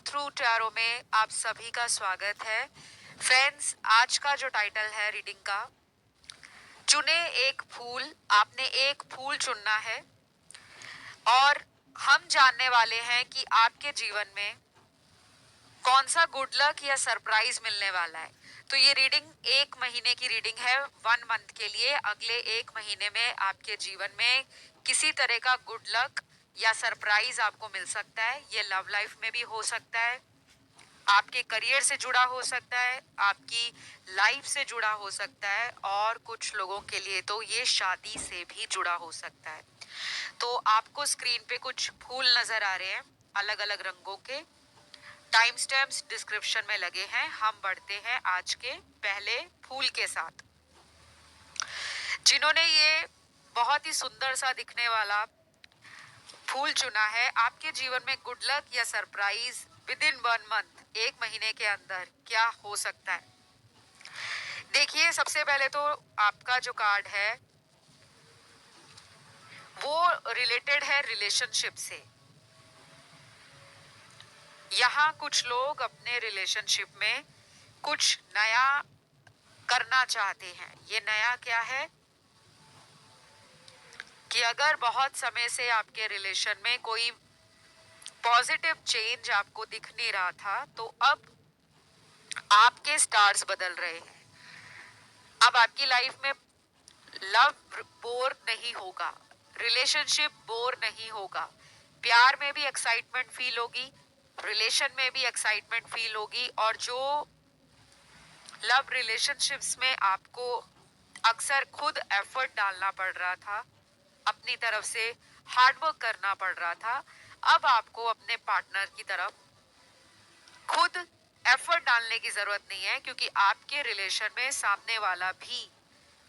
Through tarot में आप सभी का स्वागत है। फ्रेंड्स, आज का जो टाइटल है रीडिंग का, चुने एक फूल। आपने एक फूल चुनना है और हम जानने वाले हैं कि आपके जीवन में कौन सा गुड लक या सरप्राइज मिलने वाला है। तो ये रीडिंग 1 महीने की रीडिंग है, 1 मंथ के लिए। अगले 1 महीने में आपके जीवन में किसी तरह का गुड लक या सरप्राइज आपको मिल सकता है। ये लव लाइफ में भी हो सकता है, आपके करियर से जुड़ा हो सकता है, आपकी लाइफ से जुड़ा हो सकता है, और कुछ लोगों के लिए तो ये शादी से भी जुड़ा हो सकता है। तो आपको स्क्रीन पे कुछ फूल नजर आ रहे हैं अलग अलग रंगों के। टाइम स्टैम्प्स डिस्क्रिप्शन में लगे हैं। हम बढ़ते हैं आज के पहले फूल के साथ। जिन्होंने ये बहुत ही सुंदर सा दिखने वाला फूल चुना है, आपके जीवन में गुड लक या सरप्राइज विद इन 1 मंथ, 1 महीने के अंदर क्या हो सकता है। देखिए, सबसे पहले तो आपका जो कार्ड है वो रिलेटेड है रिलेशनशिप से। यहाँ कुछ लोग अपने रिलेशनशिप में कुछ नया करना चाहते हैं। ये नया क्या है कि अगर बहुत समय से आपके रिलेशन में कोई पॉजिटिव चेंज आपको दिख नहीं रहा था, तो अब आपके स्टार्स बदल रहे हैं। अब आपकी लाइफ में लव बोर नहीं होगा, रिलेशनशिप बोर नहीं होगा, प्यार में भी एक्साइटमेंट फील होगी, रिलेशन में भी एक्साइटमेंट फील होगी। और जो लव रिलेशनशिप्स में आपको अक्सर खुद एफर्ट डालना पड़ रहा था, अपनी तरफ से हार्डवर्क करना पड़ रहा था, अब आपको अपने पार्टनर की तरफ खुद एफर्ट डालने की जरूरत नहीं है, क्योंकि आपके रिलेशन में सामने वाला भी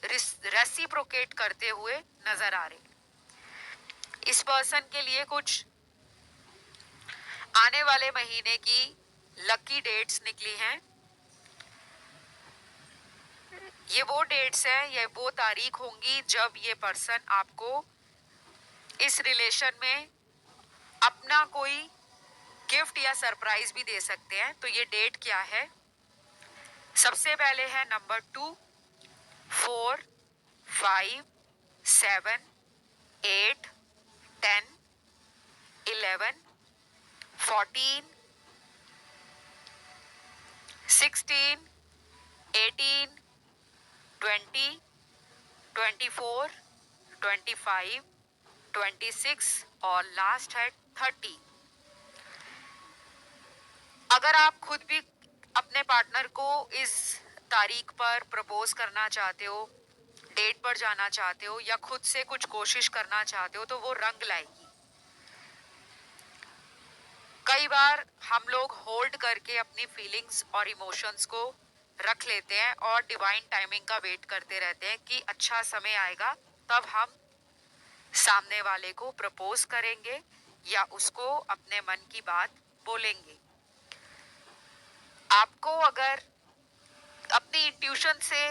रेसिप्रोकेट करते हुए नजर आ रहे हैं। इस पर्सन के लिए कुछ आने वाले महीने की लकी डेट्स निकली हैं। ये वो डेट्स हैं, ये वो तारीख होंगी जब ये पर्सन आपको इस रिलेशन में अपना कोई गिफ्ट या सरप्राइज भी दे सकते हैं। तो ये डेट क्या है? सबसे पहले है नंबर 2, 4, 5, 7, 8, 10, 11, 14, 16, 18, 20, 24, 25, 26 और लास्ट है 30। अगर आप खुद भी अपने पार्टनर को इस तारीख पर प्रपोज करना चाहते हो, डेट पर जाना चाहते हो, या खुद से कुछ कोशिश करना चाहते हो, तो वो रंग लाएगी। कई बार हम लोग होल्ड करके अपनी फीलिंग्स और इमोशंस को रख लेते हैं और डिवाइन टाइमिंग का वेट करते रहते हैं कि अच्छा समय आएगा तब हम सामने वाले को प्रपोज करेंगे या उसको अपने मन की बात बोलेंगे। आपको अगर अपनी इंट्यूशन से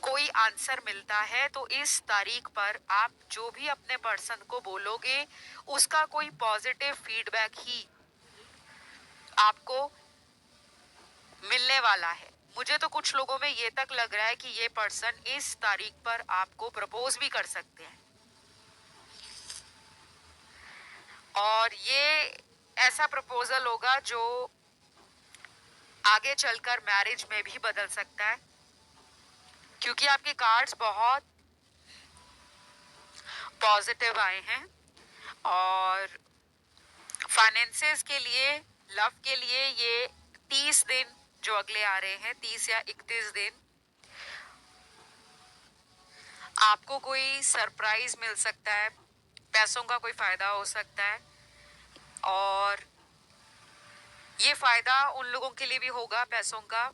कोई आंसर मिलता है, तो इस तारीख पर आप जो भी अपने पर्सन को बोलोगे उसका कोई पॉजिटिव फीडबैक ही आपको मिलने वाला है। मुझे तो कुछ लोगों में ये तक लग रहा है कि ये पर्सन इस तारीख पर आपको प्रपोज भी कर सकते हैं, और ये ऐसा प्रपोजल होगा जो आगे चलकर मैरिज में भी बदल सकता है, क्योंकि आपके कार्ड्स बहुत पॉजिटिव आए हैं। और फाइनेंसेस के लिए, लव के लिए, ये 30 दिन जो अगले आ रहे हैं, 30 या 31 दिन, आपको कोई सरप्राइज मिल सकता है, पैसों का कोई फायदा हो सकता है। और ये फायदा उन लोगों के लिए भी होगा पैसों का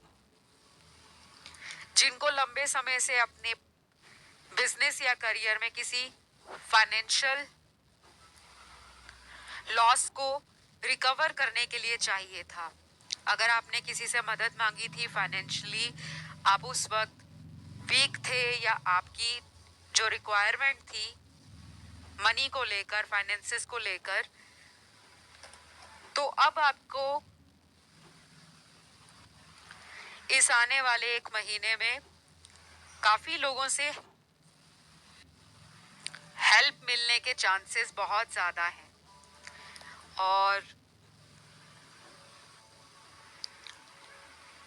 जिनको लंबे समय से अपने बिजनेस या करियर में किसी फाइनेंशियल लॉस को रिकवर करने के लिए चाहिए था। अगर आपने किसी से मदद मांगी थी फाइनेंशियली, आप उस वक्त वीक थे, या आपकी जो रिक्वायरमेंट थी मनी को लेकर, फाइनेंसेस को लेकर, तो अब आपको इस आने वाले एक महीने में काफी लोगों से हेल्प मिलने के चांसेस बहुत ज्यादा हैं और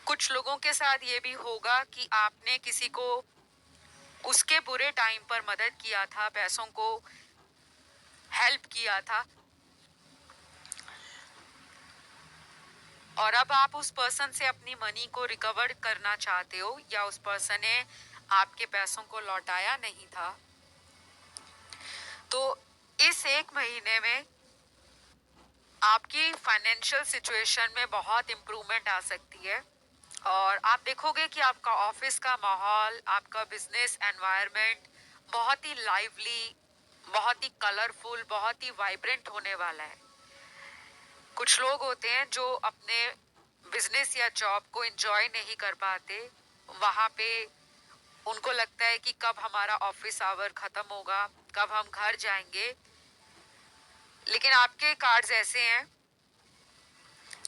कुछ लोगों के साथ ये भी होगा कि आपने किसी को उसके बुरे टाइम पर मदद किया था, पैसों को हेल्प किया था और अब आप उस पर्सन से अपनी मनी को रिकवर करना चाहते हो या उस पर्सन ने आपके पैसों को लौटाया नहीं था। तो इस एक महीने में आपकी फाइनेंशियल सिचुएशन में बहुत इम्प्रूवमेंट आ सकती है और आप देखोगे कि आपका ऑफिस का माहौल, आपका बिजनेस एनवायरनमेंट बहुत ही लाइवली, बहुत ही कलरफुल, बहुत ही वाइब्रेंट होने वाला है। कुछ लोग होते हैं जो अपने बिजनेस या जॉब को एंजॉय नहीं कर पाते, वहाँ पे उनको लगता है कि कब हमारा ऑफिस आवर खत्म होगा, कब हम घर जाएंगे। लेकिन आपके कार्ड्स ऐसे हैं,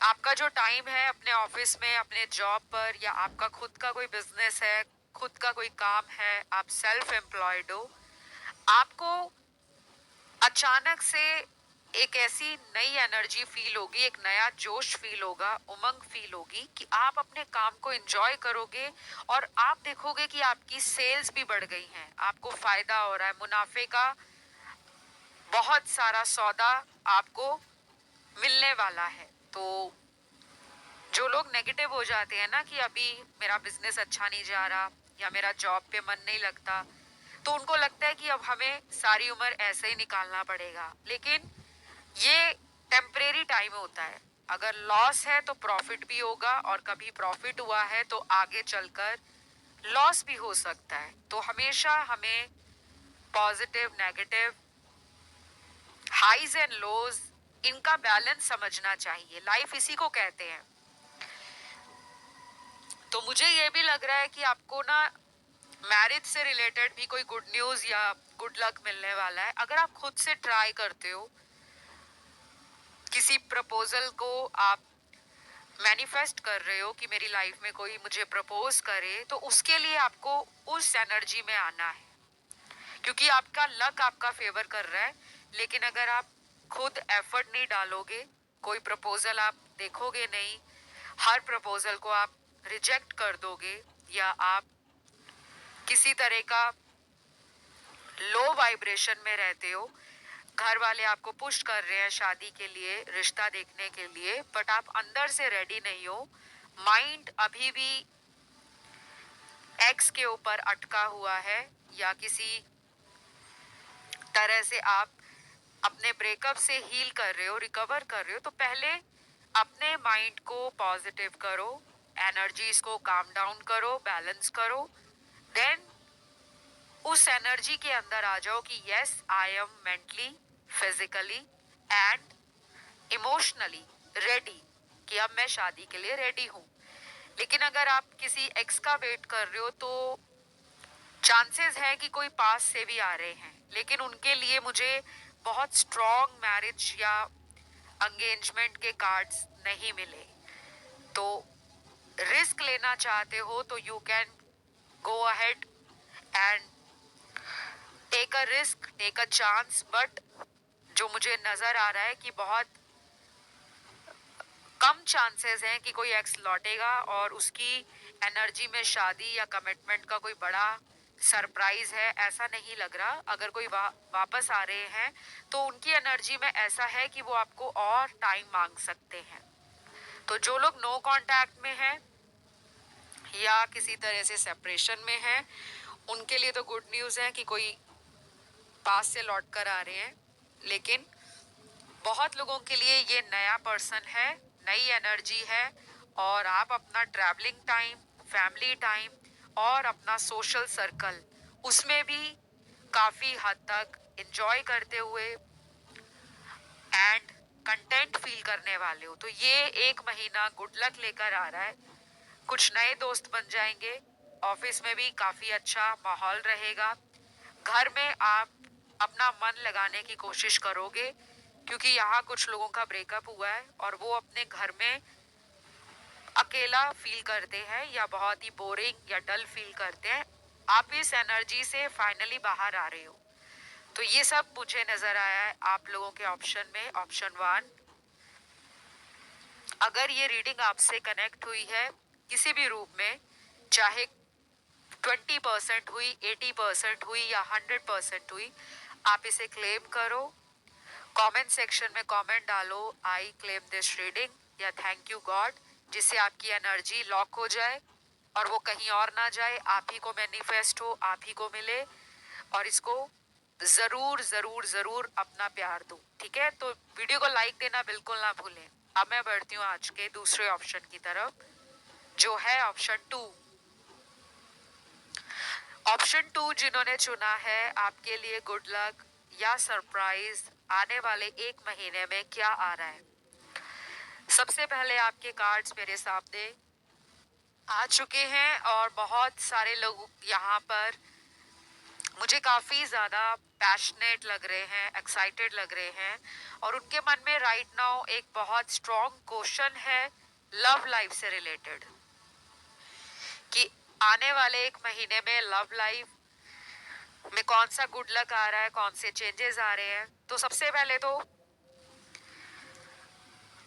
आपका जो टाइम है अपने ऑफिस में, अपने जॉब पर या आपका खुद का कोई बिजनेस है, खुद का कोई काम है, आप सेल्फ एम्प्लॉयड हो, आपको अचानक से एक ऐसी नई एनर्जी फील होगी, एक नया जोश फील होगा, उमंग फील होगी कि आप अपने काम को एंजॉय करोगे और आप देखोगे कि आपकी सेल्स भी बढ़ गई हैं, आपको फायदा हो रहा है, मुनाफे का बहुत सारा सौदा आपको मिलने वाला है। तो जो लोग नेगेटिव हो जाते हैं ना कि अभी मेरा बिजनेस अच्छा नहीं जा रहा या मेरा जॉब पे मन नहीं लगता, तो उनको लगता है कि अब हमें सारी उम्र ऐसे ही निकालना पड़ेगा। लेकिन ये टेम्परेरी टाइम होता है, अगर लॉस है तो प्रॉफिट भी होगा और कभी प्रॉफिट हुआ है तो आगे चलकर लॉस भी हो सकता है। तो हमेशा हमें positive, negative, highs and lows, इनका बैलेंस समझना चाहिए। लाइफ इसी को कहते हैं। तो मुझे ये भी लग रहा है कि आपको ना मैरिज से रिलेटेड भी कोई गुड न्यूज या गुड लक मिलने वाला है। अगर आप खुद से ट्राई करते हो, किसी प्रपोजल को आप मैनिफेस्ट कर रहे हो कि मेरी लाइफ में कोई मुझे प्रपोज करे, तो उसके लिए आपको उस एनर्जी में आना है, क्योंकि आपका लक आपका फेवर कर रहा है। लेकिन अगर आप खुद एफर्ट नहीं डालोगे, कोई प्रपोजल आप देखोगे नहीं, हर प्रपोजल को आप रिजेक्ट कर दोगे या आप किसी तरह का लो वाइब्रेशन में रहते हो, घर वाले आपको पुश कर रहे हैं शादी के लिए, रिश्ता देखने के लिए, बट आप अंदर से रेडी नहीं हो, माइंड अभी भी एक्स के ऊपर अटका हुआ है या किसी तरह से आप अपने ब्रेकअप से हील कर रहे हो, रिकवर कर रहे हो, तो पहले अपने माइंड को पॉजिटिव करो, एनर्जीज को काम डाउन करो, बैलेंस करो, देन उस एनर्जी के अंदर आ जाओ कि yes, I am mentally, physically and emotionally ready, कि अब मैं शादी के लिए रेडी हूँ। लेकिन अगर आप किसी एक्स का वेट कर रहे हो तो चांसेस है कि कोई पास से भी आ रहे हैं, लेकिन उनके लिए मुझे बहुत स्ट्रॉन्ग मैरिज या एंगेजमेंट के कार्ड्स नहीं मिले। तो रिस्क लेना चाहते हो तो you can go ahead and take a risk, take a chance, but जो मुझे नजर आ रहा है कि बहुत कम चांसेस हैं कि कोई एक्स लौटेगा और उसकी एनर्जी में शादी या कमिटमेंट का कोई बड़ा सरप्राइज है, ऐसा नहीं लग रहा। अगर कोई वापस आ रहे हैं तो उनकी एनर्जी में ऐसा है कि वो आपको और टाइम मांग सकते हैं। तो जो लोग नो कांटेक्ट में हैं या किसी तरह से सेपरेशन में हैं, उनके लिए तो गुड न्यूज़ है कि कोई पास से लौट कर आ रहे हैं। लेकिन बहुत लोगों के लिए ये नया पर्सन है, नई एनर्जी है और आप अपना ट्रैवलिंग टाइम, फैमिली टाइम और अपना सोशल सर्कल, उसमें भी काफ़ी हद तक एंजॉय करते हुए एंड कंटेंट फील करने वाले हो। तो ये एक महीना गुड लक लेकर आ रहा है। कुछ नए दोस्त बन जाएंगे, ऑफिस में भी काफ़ी अच्छा माहौल रहेगा, घर में आप अपना मन लगाने की कोशिश करोगे क्योंकि यहाँ कुछ लोगों का ब्रेकअप हुआ है और वो अपने घर में अकेला फील करते हैं या बहुत ही बोरिंग या डल फील करते हैं। आप इस एनर्जी से फाइनली बाहर आ रहे हो। तो ये सब मुझे नजर आया है आप लोगों के ऑप्शन में, ऑप्शन 1। अगर ये रीडिंग आपसे कनेक्ट हुई है किसी भी रूप में, चाहे 20% हुई, 80% हुई या 100% हुई, आप इसे क्लेम करो। कमेंट सेक्शन में कमेंट डालो, आई क्लेम दिस रीडिंग या थैंक यू गॉड, जिससे आपकी एनर्जी लॉक हो जाए और वो कहीं और ना जाए, आप ही को मैनिफेस्ट हो, आप ही को मिले। और इसको जरूर जरूर जरूर अपना प्यार दो, ठीक है? तो वीडियो को लाइक देना बिल्कुल ना भूलें। अब मैं बढ़ती हूँ आज के दूसरे ऑप्शन की तरफ, जो है ऑप्शन 2। ऑप्शन 2 जिन्होंने चुना है, आपके लिए गुड लक या सरप्राइज आने वाले 1 महीने में क्या आ रहा है। सबसे पहले आपके कार्ड्स मेरे सामने आ चुके हैं और बहुत सारे लोग यहाँ पर मुझे काफी ज्यादा पैशनेट लग रहे हैं, एक्साइटेड लग रहे हैं और उनके मन में राइट नाउ एक बहुत स्ट्रॉन्ग क्वेश्चन है लव लाइफ से रिलेटेड, कि आने वाले 1 महीने में लव लाइफ में कौन सा गुड लक आ रहा है, कौन से चेंजेस आ रहे हैं। तो सबसे पहले तो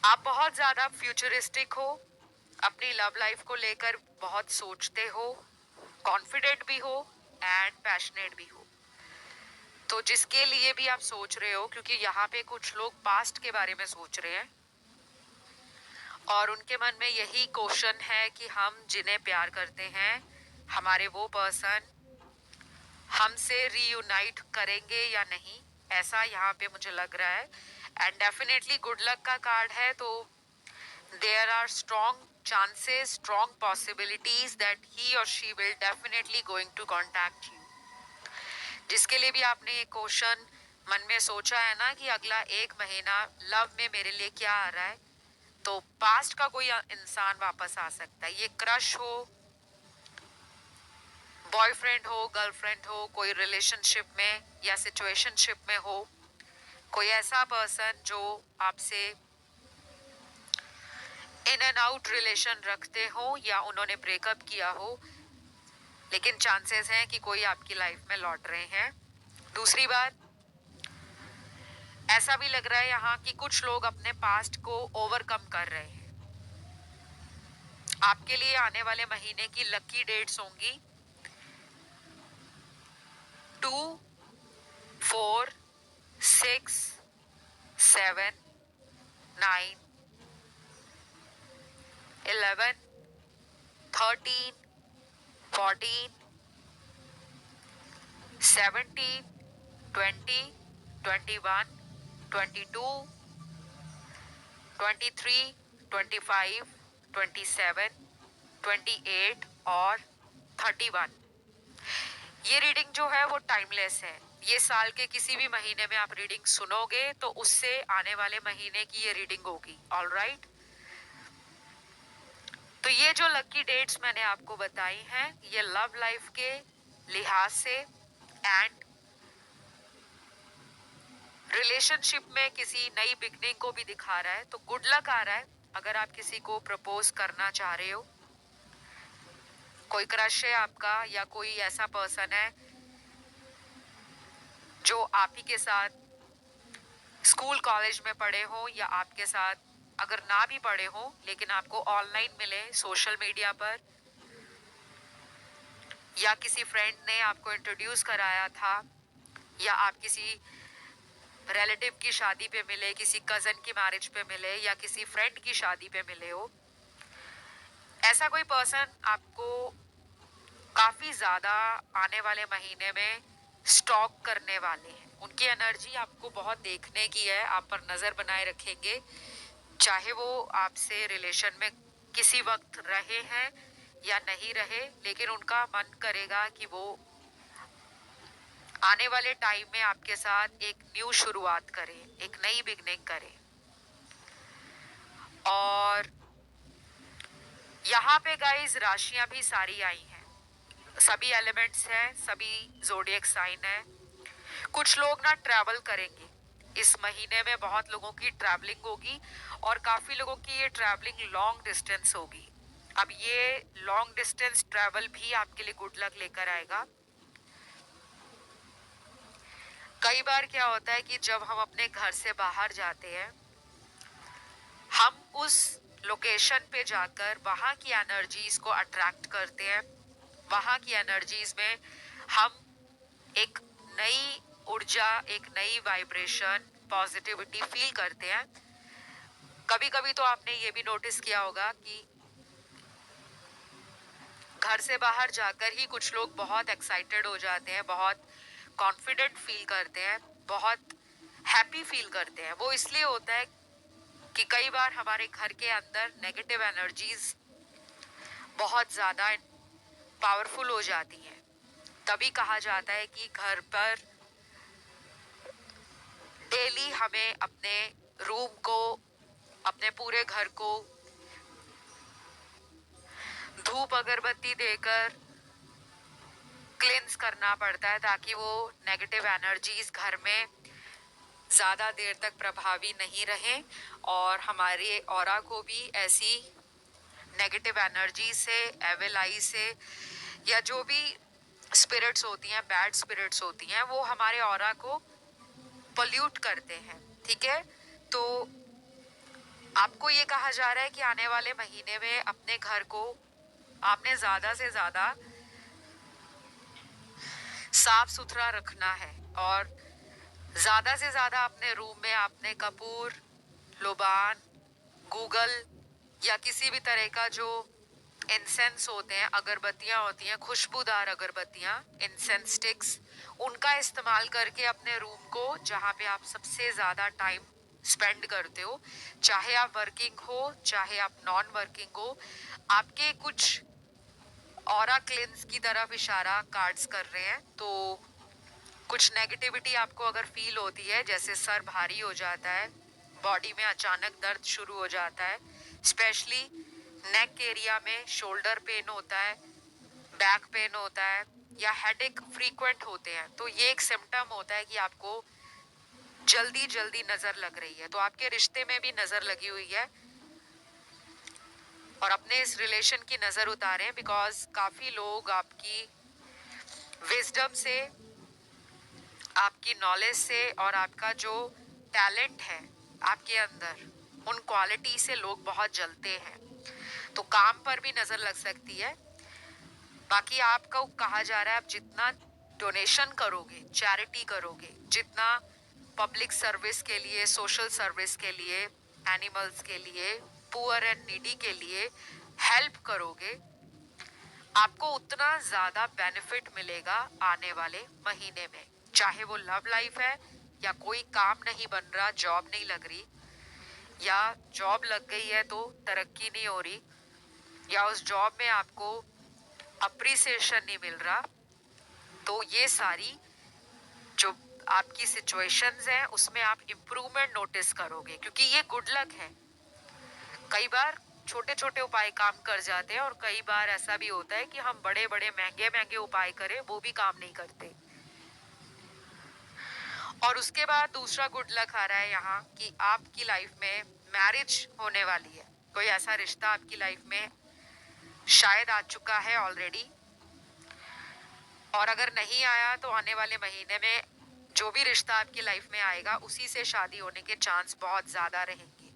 आप बहुत ज्यादा फ्यूचरिस्टिक हो, अपनी लव लाइफ को लेकर बहुत सोचते हो, कॉन्फिडेंट भी हो एंड पैशनेट भी हो। तो जिसके लिए भी आप सोच रहे हो, क्योंकि यहाँ पे कुछ लोग पास्ट के बारे में सोच रहे हैं और उनके मन में यही क्वेश्चन है कि हम जिन्हें प्यार करते हैं, हमारे वो पर्सन हमसे रीयूनाइट करेंगे या नहीं, ऐसा यहाँ पे मुझे लग रहा है। एंड डेफिनेटली गुड लक का कार्ड है, तो there are strong chances, strong possibilities that he or she will definitely going to contact you। जिसके लिए भी आपने ये क्वेश्चन मन में सोचा है ना कि अगला 1 महीना लव में मेरे लिए क्या आ रहा है, तो पास्ट का कोई इंसान वापस आ सकता है। ये क्रश हो, बॉयफ्रेंड हो, गर्लफ्रेंड हो, कोई रिलेशनशिप में या सिचुएशनशिप में हो, कोई ऐसा पर्सन जो आपसे इन एंड आउट रिलेशन रखते हो या उन्होंने ब्रेकअप किया हो, लेकिन चांसेस हैं कि कोई आपकी लाइफ में लौट रहे हैं। दूसरी बात, ऐसा भी लग रहा है यहाँ कि कुछ लोग अपने पास्ट को ओवरकम कर रहे हैं। आपके लिए आने वाले महीने की लकी डेट्स होंगी 2, 4, 6, 7, 9, 11, 13, 14, 17, 20, 21, 22, 23, 25, 27, 28 और 31। ये रीडिंग जो है वो टाइमलेस है। ये साल के किसी भी महीने में आप रीडिंग सुनोगे तो उससे आने वाले महीने की ये रीडिंग होगी। ऑल राइट, तो ये जो लकी डेट्स मैंने आपको बताई हैं, ये लव लाइफ के लिहाज से एंड रिलेशनशिप में किसी नई बिगनिंग को भी दिखा रहा है। तो गुड लक आ रहा है अगर आप किसी को प्रपोज करना चाह रहे हो, कोई क्रश है आपका या कोई ऐसा पर्सन है जो आप ही के साथ स्कूल कॉलेज में पढ़े हो या आपके साथ अगर ना भी पढ़े हो लेकिन आपको ऑनलाइन मिले, सोशल मीडिया पर, या किसी फ्रेंड ने आपको इंट्रोड्यूस कराया था, या आप किसी रिलेटिव की शादी पे मिले, किसी कजन की मैरिज पे मिले या किसी फ्रेंड की शादी पे मिले हो। ऐसा कोई पर्सन आपको काफी ज्यादा आने वाले महीने में स्टॉक करने वाले हैं। उनकी एनर्जी आपको बहुत देखने की है, आप पर नजर बनाए रखेंगे, चाहे वो आपसे रिलेशन में किसी वक्त रहे हैं या नहीं रहे, लेकिन उनका मन करेगा कि वो आने वाले टाइम में आपके साथ एक न्यू शुरुआत करें, एक नई बिगनिंग करें। और यहाँ पे गाइस राशियां भी सारी आई हैं, सभी एलिमेंट्स हैं, सभी ज़ोडिएक साइन है। कुछ लोग ना ट्रैवल करेंगे, इस महीने में बहुत लोगों की ट्रैवलिंग होगी और काफ़ी लोगों की ये ट्रैवलिंग लॉन्ग डिस्टेंस होगी। अब ये लॉन्ग डिस्टेंस ट्रैवल भी आपके लिए गुड लक लेकर आएगा। कई बार क्या होता है कि जब हम अपने घर से बाहर जाते हैं, हम उस लोकेशन पे जाकर वहाँ की एनर्जीज को अट्रैक्ट करते हैं। वहाँ की एनर्जीज में हम एक नई ऊर्जा, एक नई वाइब्रेशन, पॉजिटिविटी फील करते हैं। कभी कभी तो आपने ये भी नोटिस किया होगा कि घर से बाहर जाकर ही कुछ लोग बहुत एक्साइटेड हो जाते हैं, बहुत कॉन्फिडेंट फील करते हैं, बहुत हैप्पी फील करते हैं। वो इसलिए होता है कि कई बार हमारे घर के अंदर नेगेटिव एनर्जीज बहुत ज़्यादा पावरफुल हो जाती हैं। तभी कहा जाता है कि घर पर डेली हमें अपने रूम को, अपने पूरे घर को धूप अगरबत्ती देकर क्लींस करना पड़ता है, ताकि वो नेगेटिव एनर्जीज घर में ज़्यादा देर तक प्रभावी नहीं रहें और हमारे ऑरा को भी ऐसी नेगेटिव एनर्जी से, एविल आई से, या जो भी स्पिरिट्स होती हैं, बैड स्पिरिट्स होती हैं, वो हमारे ऑरा को पोल्यूट करते हैं। ठीक है, तो आपको ये कहा जा रहा है कि आने वाले महीने में अपने घर को आपने ज़्यादा से ज़्यादा साफ सुथरा रखना है और ज़्यादा से ज़्यादा अपने रूम में आपने कपूर, लोबान, गूगल या किसी भी तरह का जो इंसेंस होते हैं, अगरबत्तियाँ होती हैं, खुशबूदार अगरबत्तियाँ, इंसेंस स्टिक्स, उनका इस्तेमाल करके अपने रूम को, जहाँ पे आप सबसे ज़्यादा टाइम स्पेंड करते हो, चाहे आप वर्किंग हो चाहे आप नॉन वर्किंग हो, आपके कुछ ऑरा क्लेंस की तरफ इशारा कार्ड्स कर रहे हैं। तो कुछ नेगेटिविटी आपको अगर फील होती है, जैसे सर भारी हो जाता है, बॉडी में अचानक दर्द शुरू हो जाता है, स्पेशली नेक एरिया में शोल्डर पेन होता है, बैक पेन होता है या हेडेक फ्रीक्वेंट होते हैं, तो ये एक सिम्टम होता है कि आपको जल्दी जल्दी नज़र लग रही है। तो आपके रिश्ते में भी नज़र लगी हुई है और अपने इस रिलेशन की नज़र उतारें, बिकॉज काफ़ी लोग आपकी विजडम से, आपकी नॉलेज से और आपका जो टैलेंट है आपके अंदर, उन क्वालिटी से लोग बहुत जलते हैं। तो काम पर भी नज़र लग सकती है। बाकी आपको कहा जा रहा है आप जितना डोनेशन करोगे, चैरिटी करोगे, जितना पब्लिक सर्विस के लिए, सोशल सर्विस के लिए, एनिमल्स के लिए, पुअर एंड नीडी के लिए हेल्प करोगे, आपको उतना ज़्यादा बेनिफिट मिलेगा आने वाले महीने में। चाहे वो लव लाइफ है या कोई काम नहीं बन रहा, जॉब नहीं लग रही, या जॉब लग गई है तो तरक्की नहीं हो रही, या उस जॉब में आपको अप्रिसिएशन नहीं मिल रहा, तो ये सारी जो आपकी सिचुएशंस हैं उसमें आप इम्प्रूवमेंट नोटिस करोगे, क्योंकि ये गुड लक है। कई बार छोटे छोटे उपाय काम कर जाते हैं और कई बार ऐसा भी होता है कि हम बड़े बड़े महंगे महंगे उपाय करें, वो भी काम नहीं करते। और उसके बाद दूसरा गुड लक आ रहा है यहाँ कि आपकी लाइफ में मैरिज होने वाली है। कोई ऐसा रिश्ता आपकी लाइफ में शायद आ चुका है ऑलरेडी, और अगर नहीं आया तो आने वाले महीने में जो भी रिश्ता आपकी लाइफ में आएगा उसी से शादी होने के चांस बहुत ज़्यादा रहेंगे।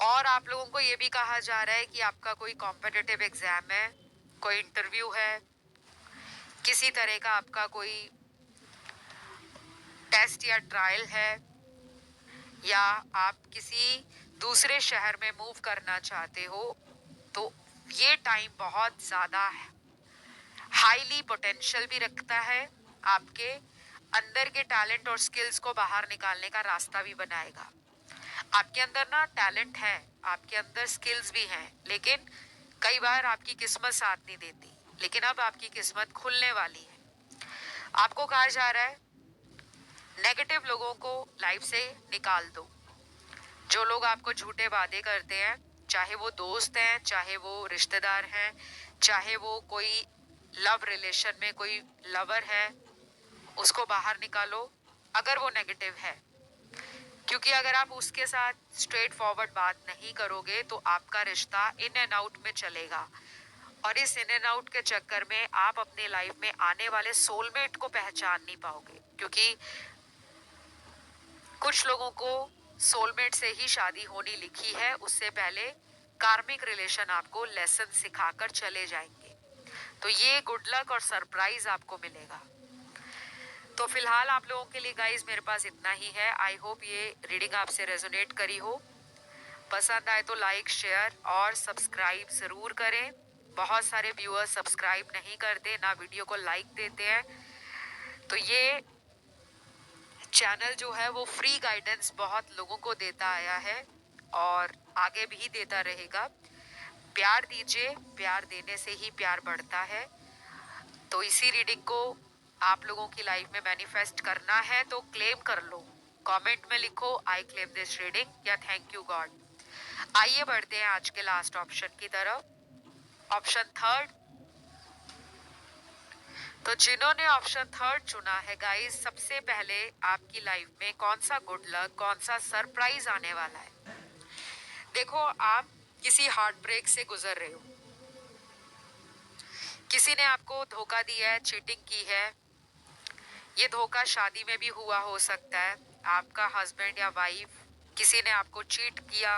और आप लोगों को ये भी कहा जा रहा है कि आपका कोई कॉम्पिटिटिव एग्ज़ाम है, कोई इंटरव्यू है, किसी तरह का आपका कोई टेस्ट या ट्रायल है, या आप किसी दूसरे शहर में मूव करना चाहते हो, तो ये टाइम बहुत ज़्यादा हाईली पोटेंशियल भी रखता है, आपके अंदर के टैलेंट और स्किल्स को बाहर निकालने का रास्ता भी बनाएगा। आपके अंदर ना टैलेंट है, आपके अंदर स्किल्स भी हैं, लेकिन कई बार आपकी किस्मत साथ नहीं देती, लेकिन अब आपकी किस्मत खुलने वाली है। आपको कहा जा रहा है नेगेटिव लोगों को लाइफ से निकाल दो। जो लोग आपको झूठे वादे करते हैं, चाहे वो दोस्त हैं, चाहे वो रिश्तेदार हैं, चाहे वो कोई लव रिलेशन में कोई लवर है, उसको बाहर निकालो। अगर वो नेगेटिव है, क्योंकि अगर आप उसके साथ स्ट्रेट फॉरवर्ड बात नहीं करोगे तो आपका रिश्ता इन एंड आउट में चलेगा, और इस इन एंड आउट के चक्कर में आप अपनी लाइफ में आने वाले सोलमेट को पहचान नहीं पाओगे, क्योंकि कुछ लोगों को सोलमेट से ही शादी होनी लिखी है, उससे पहले कार्मिक रिलेशन आपको लेसन सिखाकर चले जाएंगे। तो ये गुड लक और सरप्राइज आपको मिलेगा। तो फिलहाल आप लोगों के लिए गाइज मेरे पास इतना ही है। आई होप ये रीडिंग आपसे रेजोनेट करी हो। पसंद आए तो लाइक, शेयर और सब्सक्राइब जरूर करें। बहुत सारे व्यूअर्स सब्सक्राइब नहीं करते, ना वीडियो को लाइक देते हैं। तो ये चैनल जो है वो फ्री गाइडेंस बहुत लोगों को देता आया है और आगे भी देता रहेगा। प्यार दीजिए, प्यार देने से ही प्यार बढ़ता है। तो इसी रीडिंग को आप लोगों की लाइफ में मैनिफेस्ट करना है तो क्लेम कर लो। कमेंट में लिखो आई क्लेम दिस रीडिंग या थैंक यू गॉड। आइए बढ़ते हैं आज के लास्ट ऑप्शन की तरफ, ऑप्शन थर्ड। तो जिन्होंने ऑप्शन थर्ड चुना है गाइस, सबसे पहले आपकी लाइफ में कौन सा गुड लक, कौन सा सरप्राइज आने वाला है। देखो, आप किसी हार्ट ब्रेक से गुजर रहे हो, किसी ने आपको धोखा दिया है, चीटिंग की है। ये धोखा शादी में भी हुआ हो सकता है। आपका हस्बैंड या वाइफ, किसी ने आपको चीट किया,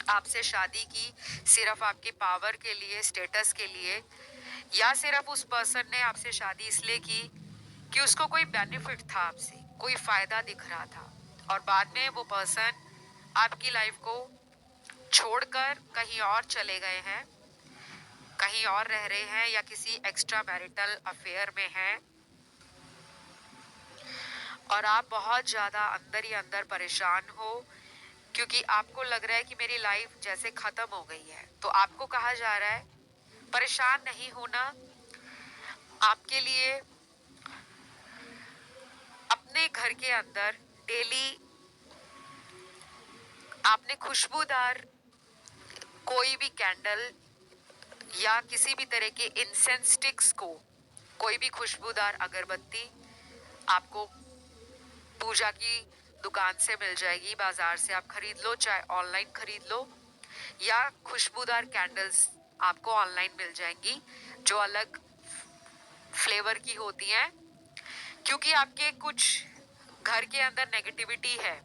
आपसे शादी की सिर्फ आपके पावर के लिए, स्टेटस के लिए, या सिर्फ उस पर्सन ने आपसे शादी इसलिए की कि उसको कोई बेनिफिट था, आपसे कोई फायदा दिख रहा था, और बाद में वो पर्सन आपकी लाइफ को छोड़कर कहीं और चले गए हैं, कहीं और रह रहे हैं या किसी एक्स्ट्रा मैरिटल अफेयर में हैं, और आप बहुत ज़्यादा अंदर ही अंदर परेशान हो, क्योंकि आपको लग रहा है कि मेरी लाइफ जैसे ख़त्म हो गई है। तो आपको कहा जा रहा है परेशान नहीं होना, आपके लिए अपने घर के अंदर डेली आपने खुशबूदार कोई भी कैंडल या किसी भी तरह के इंसेंस स्टिक्स को, कोई भी खुशबूदार अगरबत्ती आपको पूजा की दुकान से मिल जाएगी, बाजार से आप खरीद लो, चाहे ऑनलाइन खरीद लो, या खुशबूदार कैंडल्स आपको ऑनलाइन मिल जाएंगी जो अलग फ्लेवर की होती हैं, क्योंकि आपके कुछ घर के अंदर नेगेटिविटी है।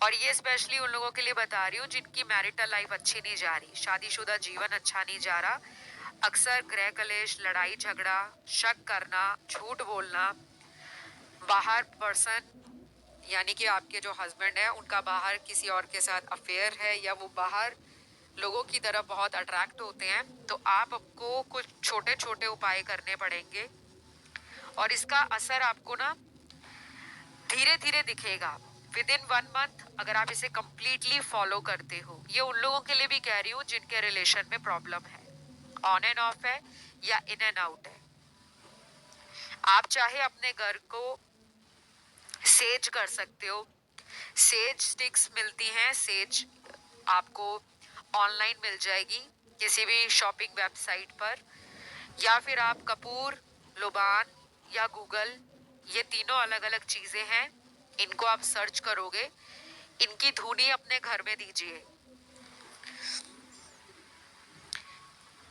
और ये स्पेशली उन लोगों के लिए बता रही हूँ जिनकी मैरिटल लाइफ अच्छी नहीं जा रही, शादीशुदा जीवन अच्छा नहीं जा रहा। अक्सर गृह कलेश, लड़ाई झगड़ा, शक करना, झूठ बोलना, बाहर पर्सन यानी कि आपके जो हस्बैंड है उनका बाहर किसी और के साथ अफेयर है, या वो बाहर लोगों की तरफ बहुत अट्रैक्ट होते हैं, तो आपको कुछ छोटे छोटे उपाय करने पड़ेंगे, और इसका असर आपको ना धीरे धीरे दिखेगा विद इन 1 मंथ, अगर आप इसे कंप्लीटली फॉलो करते हो। ये उन लोगों के लिए भी कह रही हूँ जिनके रिलेशन में प्रॉब्लम है, ऑन एंड ऑफ है या इन एंड आउट है। आप चाहे अपने घर को सेज कर सकते हो, सेज स्टिक्स मिलती हैं, सेज आपको ऑनलाइन मिल जाएगी किसी भी शॉपिंग वेबसाइट पर, या फिर आप कपूर, लुबान या गूगल, ये तीनों अलग अलग चीजें हैं, इनको आप सर्च करोगे, इनकी धुनी अपने घर में दीजिए।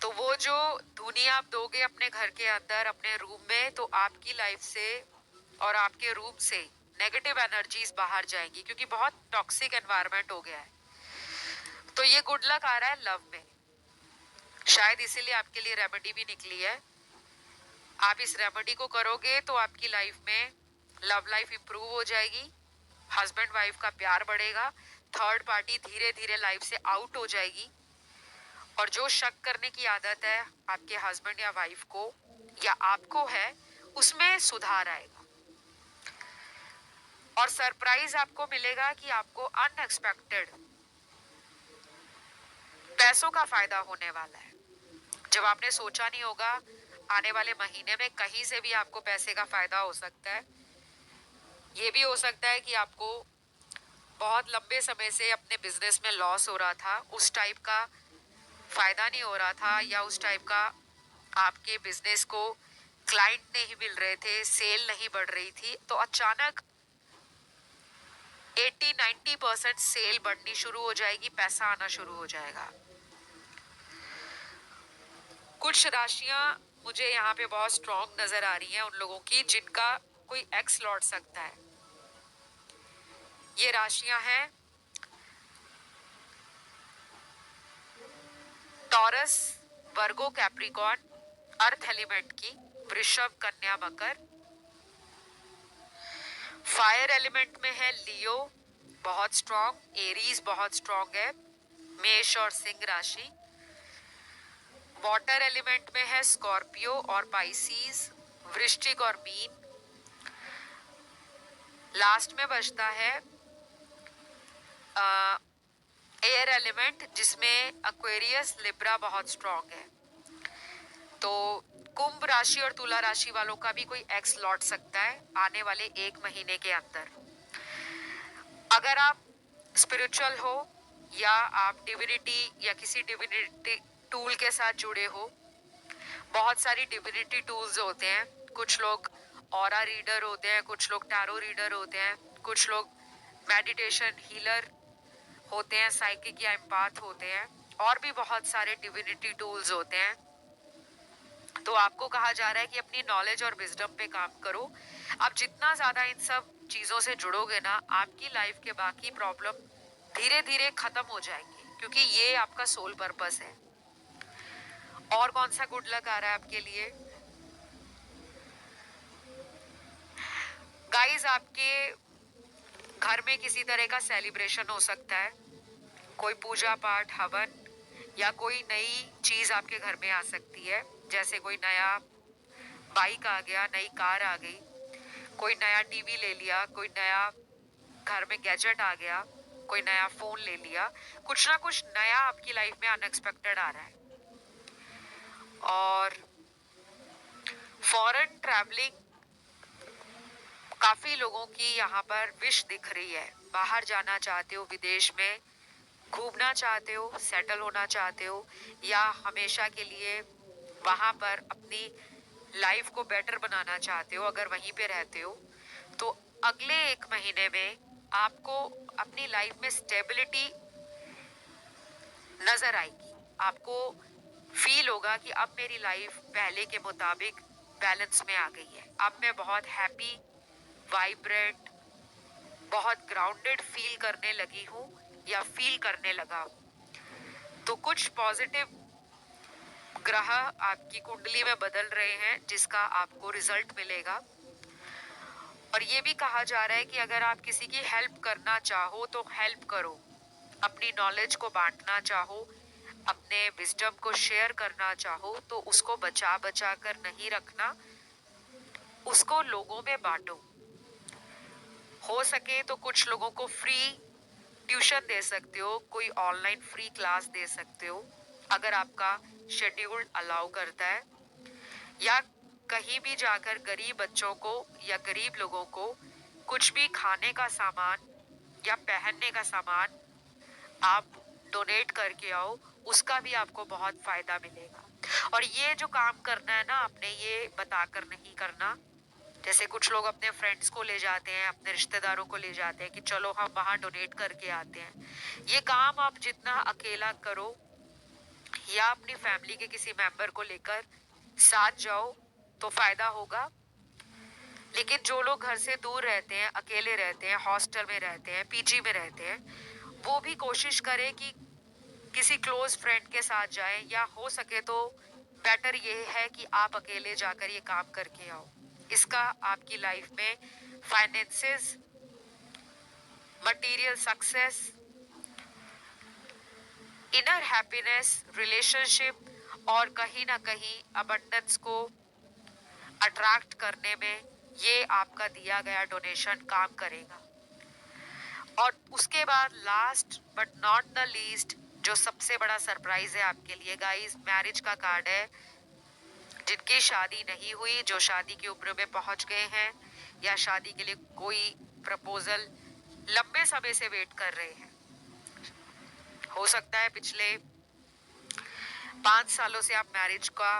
तो वो जो धुनी आप दोगे अपने घर के अंदर, अपने रूम में, तो आपकी लाइफ से और आपके रूम से नेगेटिव एनर्जीज बाहर जाएंगी, क्योंकि बहुत टॉक्सिक एनवायरनमेंट हो गया है। तो ये गुड लक आ रहा है लव में, शायद इसीलिए आपके लिए रेमेडी भी निकली है। आप इस रेमेडी को करोगे तो आपकी लाइफ में लव लाइफ इंप्रूव हो जाएगी, हस्बैंड वाइफ का प्यार बढ़ेगा, थर्ड पार्टी धीरे धीरे लाइफ से आउट हो जाएगी, और जो शक करने की आदत है आपके हस्बैंड या वाइफ को या आपको है, उसमें सुधार आएगा, और सरप्राइज आपको मिलेगा कि आपको अनएक्सपेक्टेड पैसों का फायदा होने वाला है, जब आपने सोचा नहीं होगा। आने वाले महीने में कहीं से भी आपको पैसे का फायदा हो सकता है। ये भी हो सकता है कि आपको बहुत लंबे समय से अपने बिजनेस में लॉस हो रहा था, उस टाइप का फायदा नहीं हो रहा था, या उस टाइप का आपके बिजनेस को क्लाइंट नहीं मिल रहे थे, सेल नहीं बढ़ रही थी, तो अचानक 80-90% सेल बढ़नी शुरू हो जाएगी, पैसा आना शुरू हो जाएगा। कुछ राशियां मुझे यहाँ पे बहुत स्ट्रॉन्ग नजर आ रही हैं उन लोगों की जिनका कोई एक्स लौट सकता है। ये राशियां हैं टॉरस, वर्गो, कैप्रिकॉर्न, अर्थ एलिमेंट की, वृषभ, कन्या, मकर। फायर एलिमेंट में है लियो, बहुत स्ट्रॉन्ग, एरीज बहुत स्ट्रॉन्ग है, मेष और सिंह राशि। वाटर एलिमेंट में है स्कॉर्पियो और पाइसीज, वृश्चिक और मीन। लास्ट में बचता है एयर एलिमेंट जिसमें एक्वेरियस, लिब्रा बहुत स्ट्रॉन्ग है। तो कुंभ राशि और तुला राशि वालों का भी कोई एक्स लौट सकता है आने वाले 1 महीने के अंदर। अगर आप स्पिरिचुअल हो या आप डिविनिटी या किसी डिविनिटी टूल के साथ जुड़े हो, बहुत सारी डिविनिटी टूल्स होते हैं। कुछ लोग ऑरा रीडर होते हैं, कुछ लोग टैरो रीडर होते हैं, कुछ लोग मेडिटेशन हीलर होते हैं, साइकिक या एम्पाथ होते हैं, और भी बहुत सारे डिविनिटी टूल्स होते हैं। तो आपको कहा जा रहा है कि अपनी नॉलेज और विजडम पे काम करो। आप जितना ज्यादा इन सब चीजों से जुड़ोगे ना, आपकी लाइफ के बाकी प्रॉब्लम धीरे धीरे खत्म हो जाएंगी, क्योंकि ये आपका सोल पर्पस है। और कौन सा गुड लक आ रहा है आपके लिए गाइस? आपके घर में किसी तरह का सेलिब्रेशन हो सकता है, कोई पूजा पाठ, हवन, या कोई नई चीज आपके घर में आ सकती है। जैसे कोई नया बाइक आ गया, नई कार आ गई, कोई नया टीवी ले लिया, कोई नया घर में गैजेट आ गया, कोई नया फोन ले लिया। कुछ ना कुछ नया आपकी लाइफ में अनएक्सपेक्टेड आ रहा है। और फॉरेन ट्रैवलिंग काफी लोगों की यहाँ पर विश दिख रही है। बाहर जाना चाहते हो, विदेश में घूमना चाहते हो, सेटल होना चाहते हो, या हमेशा के लिए वहां पर अपनी लाइफ को बेटर बनाना चाहते हो। अगर वहीं पे रहते हो तो अगले 1 महीने में आपको अपनी लाइफ में स्टेबिलिटी नजर आएगी। आपको फील होगा कि अब मेरी लाइफ पहले के मुताबिक बैलेंस में आ गई है। अब मैं बहुत हैप्पी, वाइब्रेंट, बहुत ग्राउंडेड फील करने लगी हूँ या फील करने लगा हूँ। तो कुछ पॉजिटिव ग्रह आपकी कुंडली में बदल रहे हैं जिसका आपको रिजल्ट मिलेगा। और ये भी कहा जा रहा है कि अगर आप किसी की हेल्प करना चाहो तो हेल्प करो। अपनी नॉलेज को बांटना चाहो, अपने विजडम को शेयर करना चाहो, तो उसको बचा बचा कर नहीं रखना, उसको लोगों में बांटो। हो सके तो कुछ लोगों को फ्री ट्यूशन दे सकते हो, कोई ऑनलाइन फ्री क्लास दे सकते हो अगर आपका शेड्यूल अलाउ करता है। या कहीं भी जाकर गरीब बच्चों को या गरीब लोगों को कुछ भी खाने का सामान या पहनने का सामान आप डोनेट करके आओ, उसका भी आपको बहुत फायदा मिलेगा। और ये जो काम करना है ना, आपने ये बताकर नहीं करना। जैसे कुछ लोग अपने फ्रेंड्स को ले जाते हैं, अपने रिश्तेदारों को ले जाते हैं कि चलो हम वहां डोनेट करके आते हैं। ये काम आप जितना अकेला करो या अपनी फैमिली के किसी मेंबर को लेकर साथ जाओ तो फायदा होगा। लेकिन जो लोग घर से दूर रहते हैं, अकेले रहते हैं, हॉस्टल में रहते हैं, पीजी में रहते हैं, वो भी कोशिश करें कि किसी क्लोज फ्रेंड के साथ जाएं, या हो सके तो बेटर ये है कि आप अकेले जाकर ये काम करके आओ। इसका आपकी लाइफ में finances, material success, inner happiness, relationship और कहीं ना कहीं अबंडेंस को अट्रैक्ट करने में ये आपका दिया गया डोनेशन काम करेगा। और उसके बाद last but not the least, जो सबसे बड़ा सरप्राइज है आपके लिए गाइस, मैरिज का कार्ड है। जिनकी शादी नहीं हुई, जो शादी की उम्र में पहुंच गए हैं, या शादी के लिए कोई प्रपोजल लंबे समय से वेट कर रहे हैं, हो सकता है पिछले 5 सालों से आप मैरिज का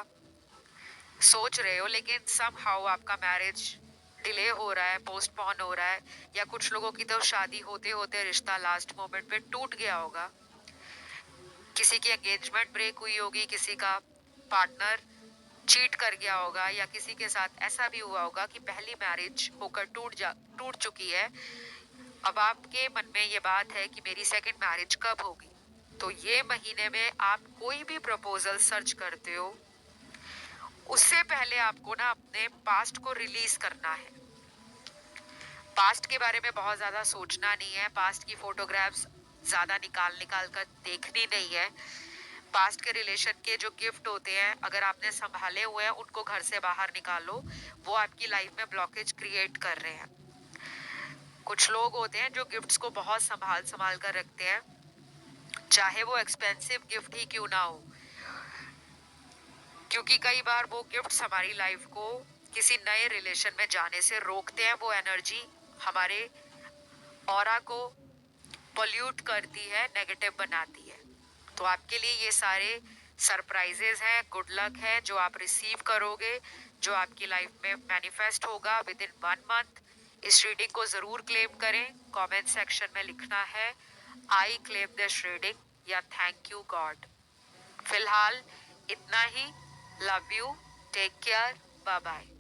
सोच रहे हो, लेकिन समहाउ आपका मैरिज डिले हो रहा है, पोस्टपोन हो रहा है, या कुछ लोगों की तो शादी होते होते रिश्ता लास्ट मोमेंट पे टूट गया होगा। किसी की एंगेजमेंट ब्रेक हुई होगी, किसी का पार्टनर चीट कर गया होगा, या किसी के साथ ऐसा भी हुआ होगा कि पहली मैरिज होकर टूट चुकी है। अब आपके मन में ये बात है कि मेरी सेकंड मैरिज कब होगी। तो ये महीने में आप कोई भी प्रपोजल सर्च करते हो, उससे पहले आपको ना अपने पास्ट को रिलीज करना है। पास्ट के बारे में बहुत ज्यादा सोचना नहीं है, पास्ट की फोटोग्राफ्स ज्यादा निकाल निकाल कर देखनी नहीं है। पास्ट के रिलेशन के जो गिफ्ट होते हैं, अगर आपने संभाले हुए हैं, उनको घर से बाहर निकालो। वो आपकी लाइफ में ब्लॉकेज क्रिएट कर रहे हैं। कुछ लोग होते हैं जो गिफ्ट्स को बहुत संभाल संभाल कर रखते हैं, चाहे वो एक्सपेंसिव गिफ्ट ही क्यों ना हो, क्योंकि कई बार वो गिफ्ट्स हमारी लाइफ को किसी नए रिलेशन में जाने से रोकते हैं। वो एनर्जी हमारे ऑरा को पोल्यूट करती है, नेगेटिव बनाती है। तो आपके लिए ये सारे सरप्राइजेज हैं, गुड लक है जो आप रिसीव करोगे, जो आपकी लाइफ में मैनिफेस्ट होगा विद इन 1 मंथ। इस रीडिंग को जरूर क्लेम करें। कमेंट सेक्शन में लिखना है आई क्लेम दिस रीडिंग या थैंक यू गॉड। फिलहाल इतना ही। Love you, take care, bye bye.